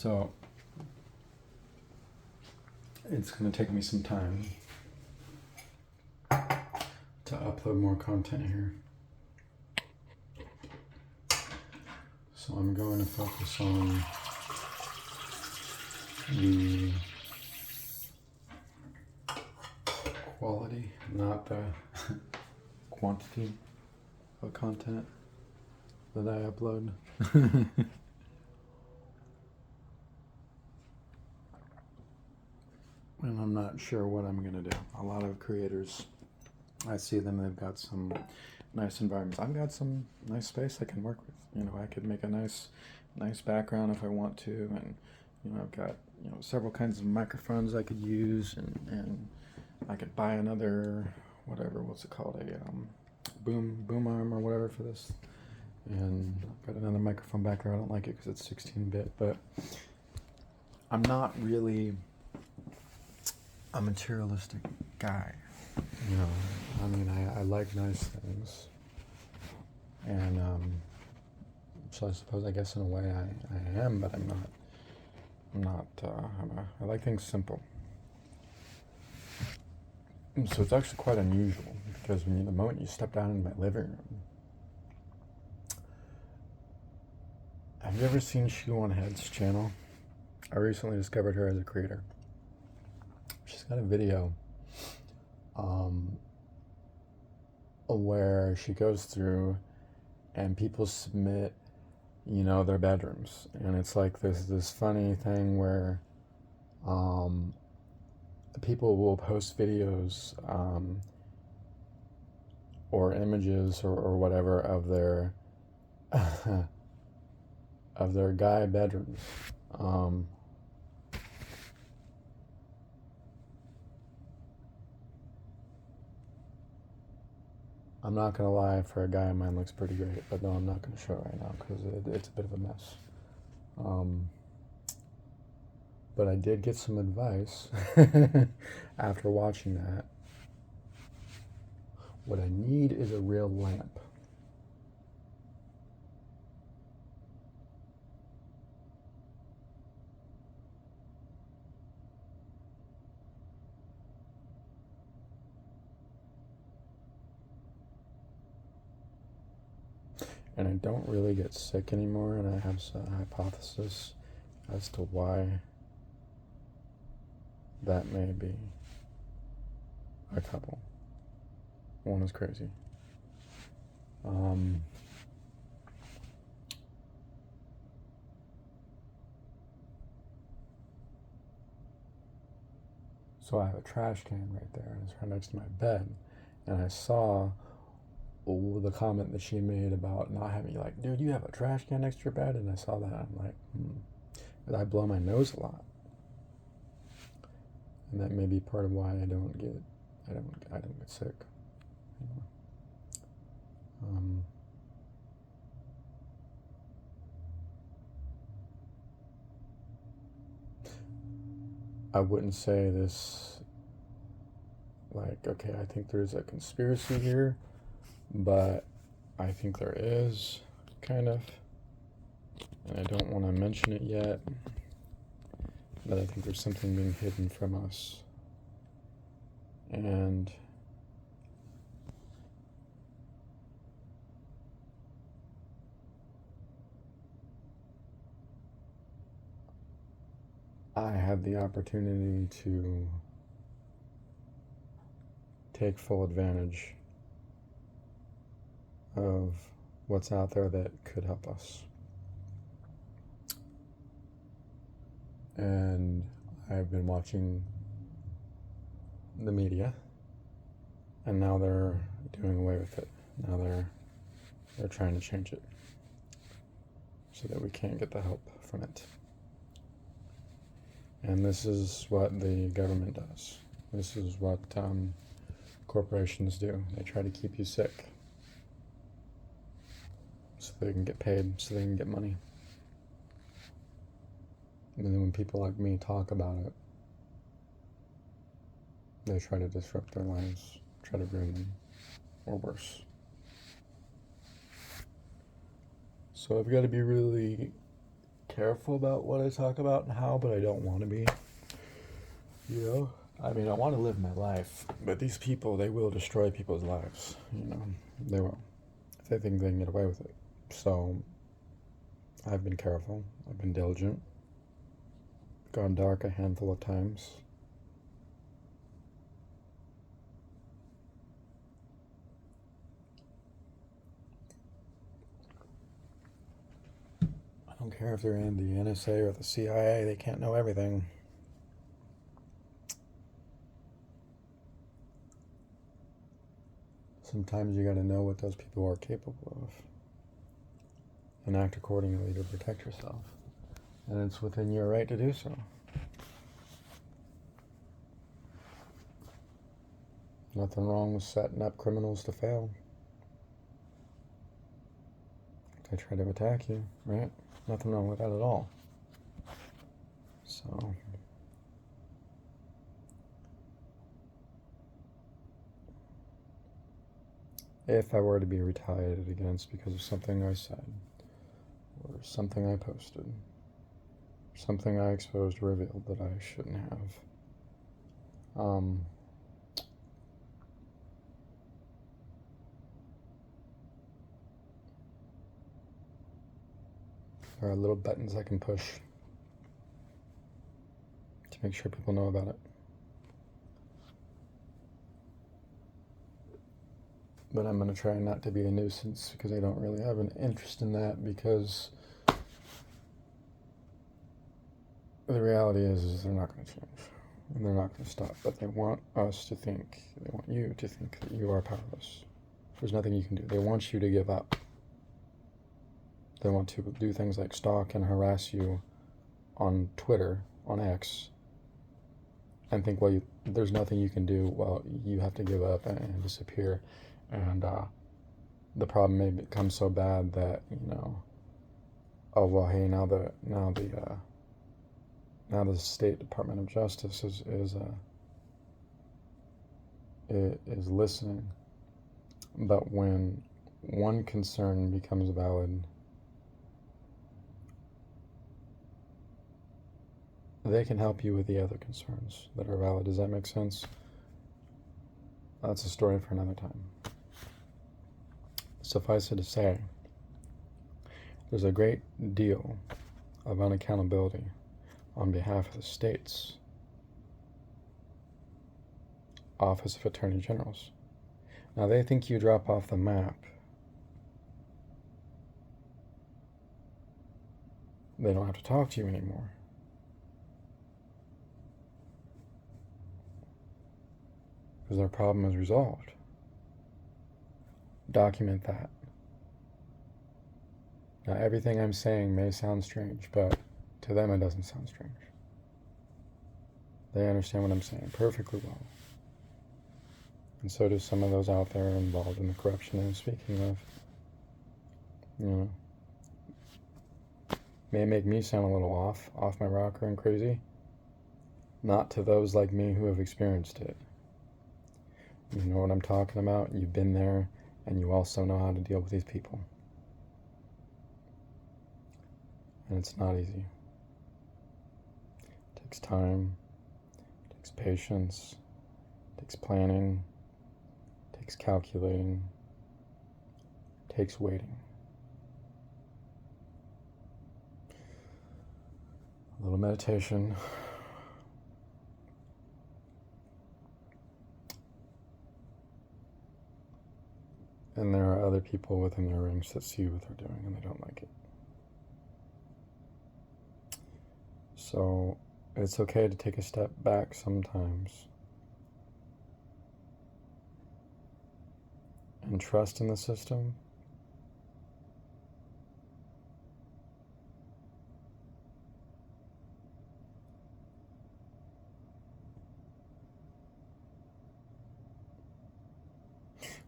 So it's going to take me some time to upload more content here. So I'm going to focus on the quality, not the quantity of content that I upload. And I'm not sure what I'm going to do. A lot of creators, I see them, they've got some nice environments. I've got some nice space I can work with. You know, I could make a nice background if I want to, and you know, I've got, you know, several kinds of microphones I could use, and I could buy another, whatever, what's it called, a boom arm or whatever for this. And I've got another microphone back there. I don't like it because it's 16-bit, but I'm not really a materialistic guy. You know, I mean, I like nice things, and so I suppose, I guess in a way I am, but I'm not. I like things simple. And so it's actually quite unusual, because when the moment you step down in my living room, have you ever seen Shoe on Head's channel? I recently discovered her as a creator. She's got a video where she goes through and people submit, you know, their bedrooms, and it's like this funny thing where people will post videos or images or whatever of their of their guy bedrooms. I'm not gonna lie, for a guy, mine looks pretty great, but no, I'm not gonna show it right now because it's a bit of a mess. But I did get some advice after watching that. What I need is a real lamp. And I don't really get sick anymore, and I have a hypothesis as to why that may be. A couple. One is crazy. So I have a trash can right there, and it's right next to my bed, and I saw the comment that she made about not having, like, dude, you have a trash can next to your bed, and I saw that, I'm like, I blow my nose a lot, and that may be part of why I don't get sick. You know? I wouldn't say this like, okay, I think there's a conspiracy here, but I think there is, kind of, and I don't want to mention it yet, but I think there's something being hidden from us. And I have the opportunity to take full advantage of what's out there that could help us. And I've been watching the media, and now they're doing away with it. Now they're trying to change it so that we can't get the help from it. And this is what the government does. This is what corporations do. They try to keep you sick so they can get paid, so they can get money. And then when people like me talk about it, they try to disrupt their lives, try to ruin them, or worse. So I've got to be really careful about what I talk about and how, but I don't want to be. You know? I mean, I want to live my life, but these people, they will destroy people's lives. You know? They will. If they think they can get away with it. So, I've been careful. I've been diligent. Gone dark a handful of times. I don't care if they're in the NSA or the CIA, they can't know everything. Sometimes you gotta know what those people are capable of and act accordingly to protect yourself. And it's within your right to do so. Nothing wrong with setting up criminals to fail. They try to attack you, right? Nothing wrong with that at all. So, if I were to be retaliated against because of something I said, or something I posted, something I exposed or revealed that I shouldn't have, there are little buttons I can push to make sure people know about it. But I'm going to try not to be a nuisance because I don't really have an interest in that, because the reality is they're not going to change and they're not going to stop. But they want us to think, they want you to think that you are powerless. There's nothing you can do. They want you to give up. They want to do things like stalk and harass you on Twitter, on X, and think, well, there's nothing you can do. Well, you have to give up and disappear. And the problem may become so bad that, you know, oh, well, hey, now the State Department of Justice is listening. But when one concern becomes valid, they can help you with the other concerns that are valid. Does that make sense? That's a story for another time. Suffice it to say, there's a great deal of unaccountability on behalf of the state's Office of Attorney Generals. Now, they think you drop off the map. They don't have to talk to you anymore. Because their problem is resolved. Document that. Now, everything I'm saying may sound strange, but to them it doesn't sound strange. They understand what I'm saying perfectly well. And so do some of those out there involved in the corruption I'm speaking of. You know, may make me sound a little off my rocker and crazy. Not to those like me who have experienced it. You know what I'm talking about, you've been there, and you also know how to deal with these people. And it's not easy. It takes time, it takes patience, it takes planning, it takes calculating, it takes waiting. A little meditation. And there are other people within their range that see what they're doing and they don't like it. So it's okay to take a step back sometimes and trust in the system.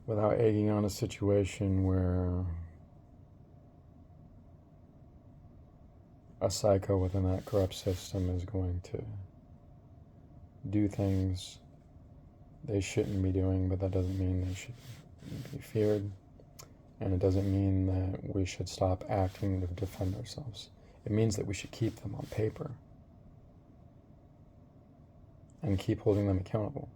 Without egging on a situation where a psycho within that corrupt system is going to do things they shouldn't be doing, but that doesn't mean they should be feared, and it doesn't mean that we should stop acting to defend ourselves. It means that we should keep them on paper and keep holding them accountable.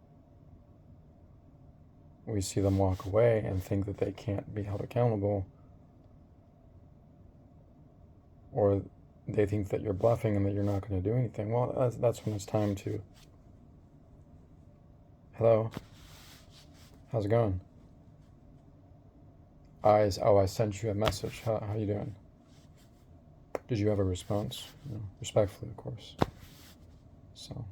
We see them walk away and think that they can't be held accountable, or they think that you're bluffing and that you're not going to do anything. Well, that's when it's time to, hello, how's it going? I sent you a message. How you doing? Did you have a response? No, respectfully, of course. So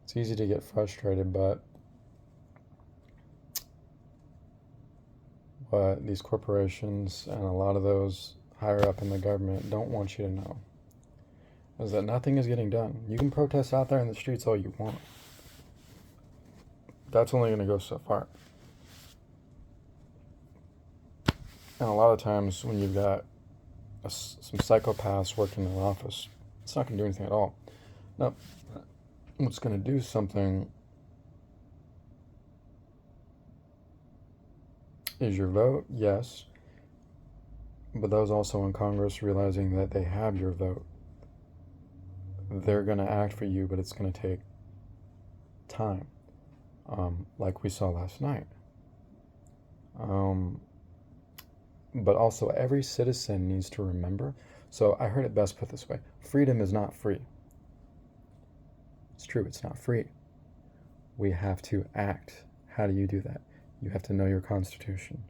it's easy to get frustrated, but what these corporations and a lot of those higher up in the government don't want you to know is that nothing is getting done. You can protest out there in the streets all you want. That's only going to go so far. And a lot of times when you've got some psychopaths working in their office, it's not going to do anything at all. No, what's going to do something is your vote, yes, but those also in Congress realizing that they have your vote, they're going to act for you, but it's going to take time, like we saw last night. But also every citizen needs to remember, so I heard it best put this way: freedom is not free. It's true, it's not free. We have to act. How do you do that? You have to know your Constitution.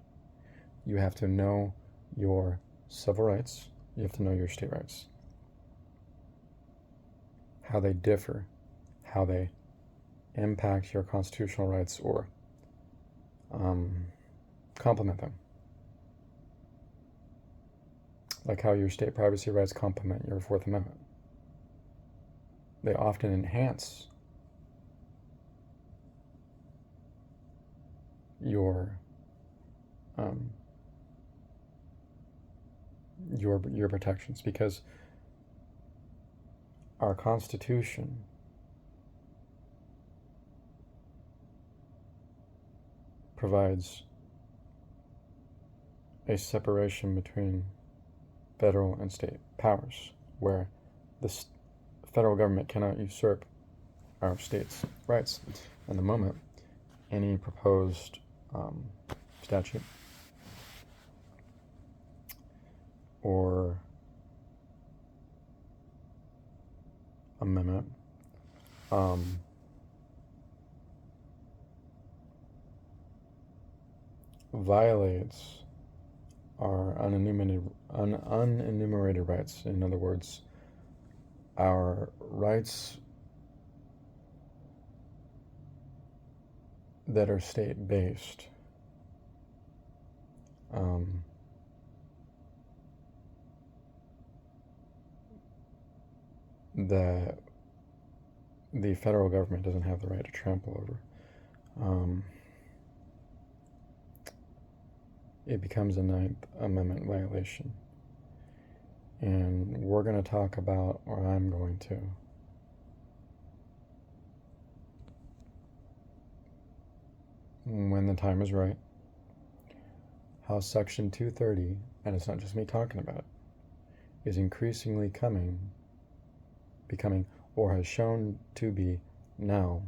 You have to know your civil rights. You have to know your state rights. How they differ, how they impact your constitutional rights or complement them. Like how your state privacy rights complement your Fourth Amendment. They often enhance your protections, because our Constitution provides a separation between federal and state powers, where the federal government cannot usurp our states' rights. And the moment any proposed statute or amendment violates our unenumerated rights. In other words, our rights that are state-based, that the federal government doesn't have the right to trample over. It becomes a Ninth Amendment violation. And we're going to talk about, or I'm going to, when the time is right, how Section 230, and it's not just me talking about it, is increasingly becoming, or has shown to be now,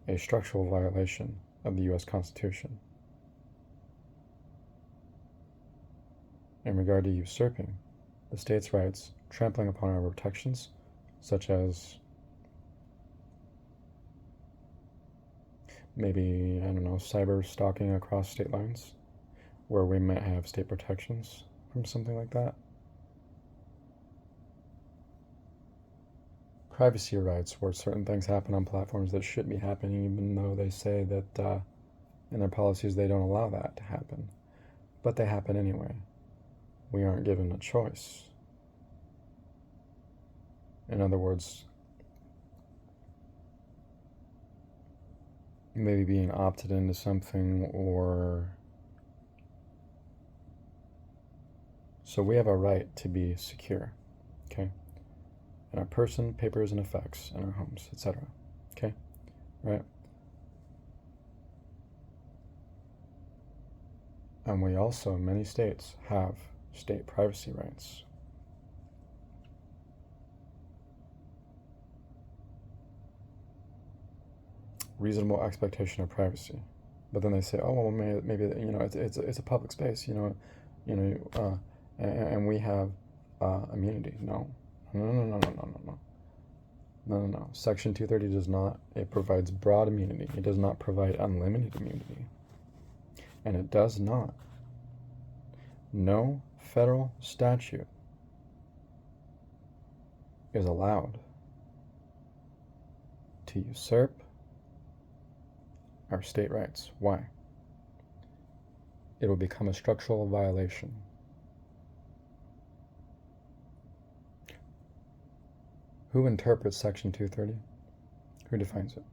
a structural violation of the U.S. Constitution in regard to usurping the states' rights, trampling upon our protections, such as maybe, I don't know, cyber stalking across state lines, where we might have state protections from something like that. Privacy rights, where certain things happen on platforms that shouldn't be happening, even though they say that in their policies they don't allow that to happen. But they happen anyway. We aren't given a choice. In other words, maybe being opted into something, or so we have a right to be secure, okay? In our person, papers, and effects, in our homes, etc. Okay? Right? And we also, in many states, have state privacy rights. Reasonable expectation of privacy. But then they say, oh, well, maybe you know, it's a public space, and we have immunity. No. No. Section 230 does not. It provides broad immunity. It does not provide unlimited immunity. And it does not. No federal statute is allowed to usurp our state rights. Why? It will become a structural violation. Who interprets Section 230? Who defines it?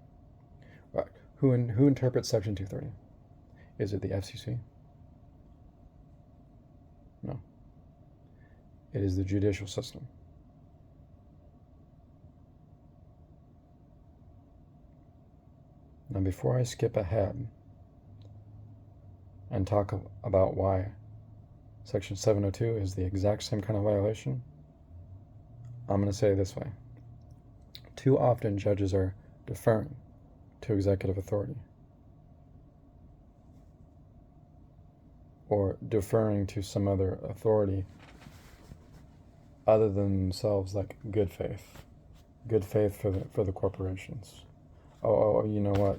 Right. Who interprets Section 230? Is it the FCC? No. It is the judicial system. Now, before I skip ahead and talk about why Section 702 is the exact same kind of violation, I'm going to say it this way. Too often judges are deferring to executive authority or deferring to some other authority other than themselves, like good faith for the corporations. Oh, you know what?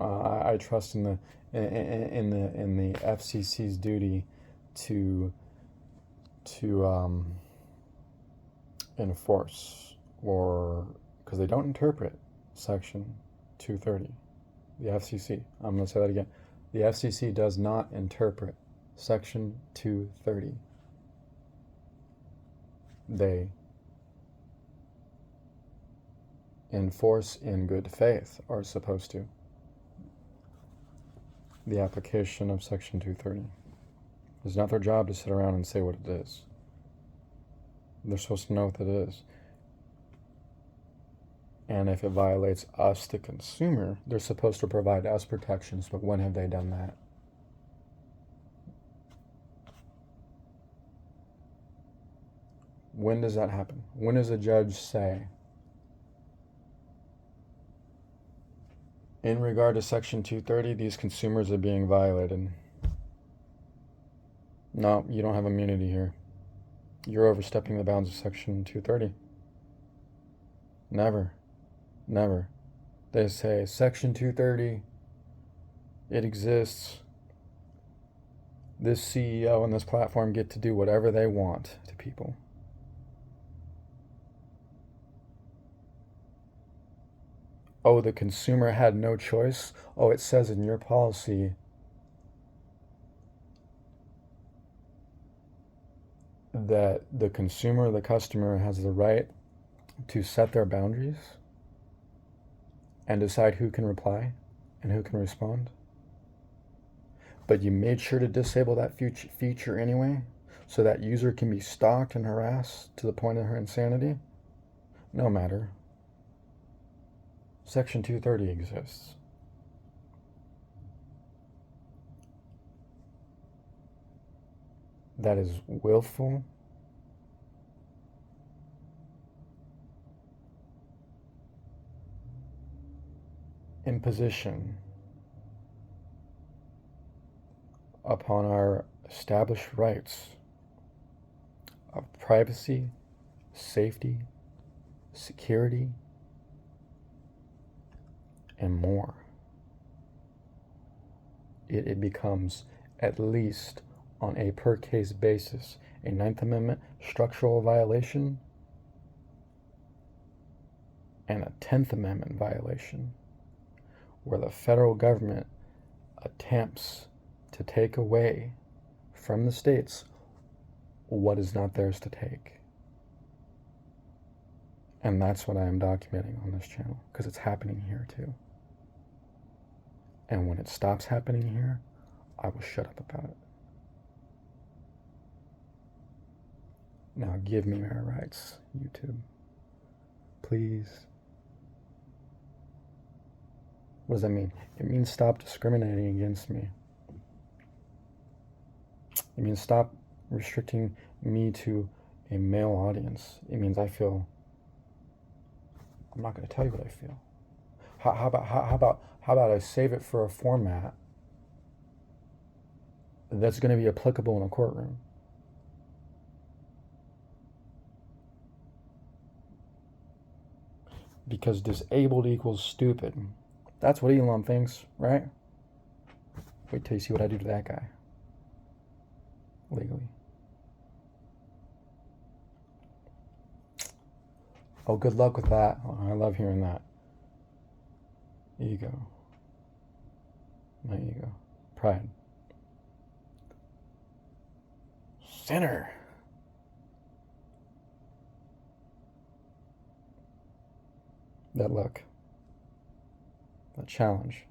I trust in the FCC's duty to enforce, or because they don't interpret Section 230. The FCC. I'm going to say that again. The FCC does not interpret Section 230. They enforce in good faith, are supposed to, the application of Section 230. It's not their job to sit around and say what it is. They're supposed to know what it is. And if it violates us, the consumer, they're supposed to provide us protections, but when have they done that? When does that happen? When does a judge say, in regard to Section 230, these consumers are being violated? No, you don't have immunity here. You're overstepping the bounds of Section 230. Never. They say, Section 230, it exists. This CEO and this platform get to do whatever they want to people. Oh, the consumer had no choice? Oh, it says in your policy that the consumer, the customer, has the right to set their boundaries and decide who can reply and who can respond. But you made sure to disable that feature anyway, so that user can be stalked and harassed to the point of her insanity? No matter. Section 230 exists. That is willful, imposition upon our established rights of privacy, safety, security, and more. It becomes, at least on a per case basis, a Ninth Amendment structural violation and a 10th Amendment violation, where the federal government attempts to take away from the states what is not theirs to take. And that's what I am documenting on this channel, because it's happening here too. And when it stops happening here, I will shut up about it. Now give me my rights, YouTube. Please. What does that mean? It means stop discriminating against me. It means stop restricting me to a male audience. It means I feel. I'm not going to tell you what I feel. How about I save it for a format that's going to be applicable in a courtroom? Because disabled equals stupid. That's what Elon thinks, right? Wait till you see what I do to that guy. Legally. Oh, good luck with that. Oh, I love hearing that. Ego. My ego. Pride. Sinner. That look. That challenge.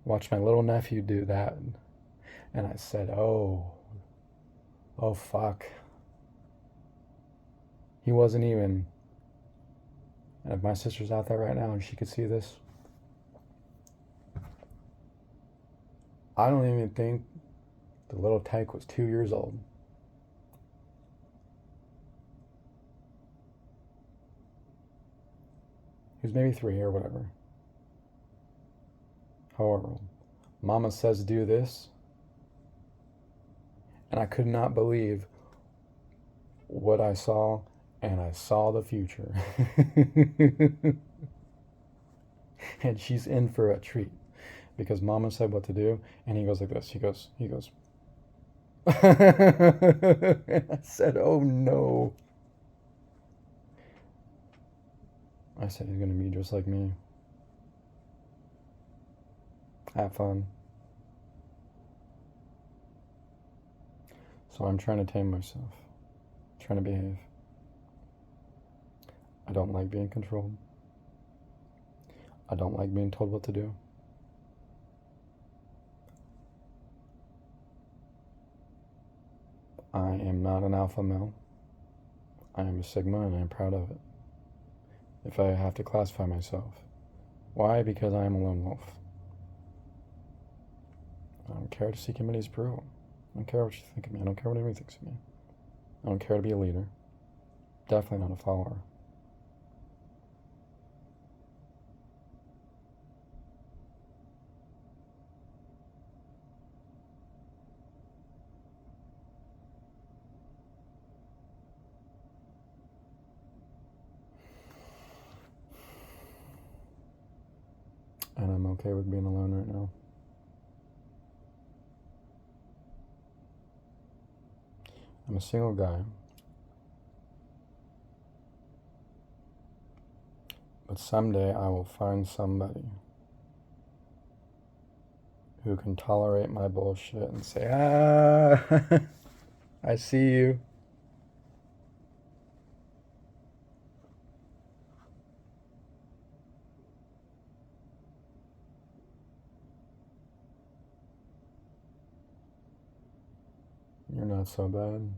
Watch my little nephew do that. And I said, oh fuck. He wasn't even. And if my sister's out there right now and she could see this, I don't even think the little tyke was 2 years old. He was maybe 3 or whatever. However, Mama says do this, and I could not believe what I saw, and I saw the future. And she's in for a treat because Mama said what to do, and he goes like this. He goes. And I said, oh no. I said he's gonna be just like me. Have fun. So I'm trying to tame myself. Trying to behave. I don't like being controlled. I don't like being told what to do. I am not an alpha male. I am a sigma and I'm proud of it. If I have to classify myself. Why? Because I am a lone wolf. I don't care to seek anybody's approval. I don't care what you think of me. I don't care what anybody thinks of me. I don't care to be a leader. Definitely not a follower. And I'm okay with being alone right now. I'm a single guy. But someday I will find somebody who can tolerate my bullshit and say, I see you. You're not so bad.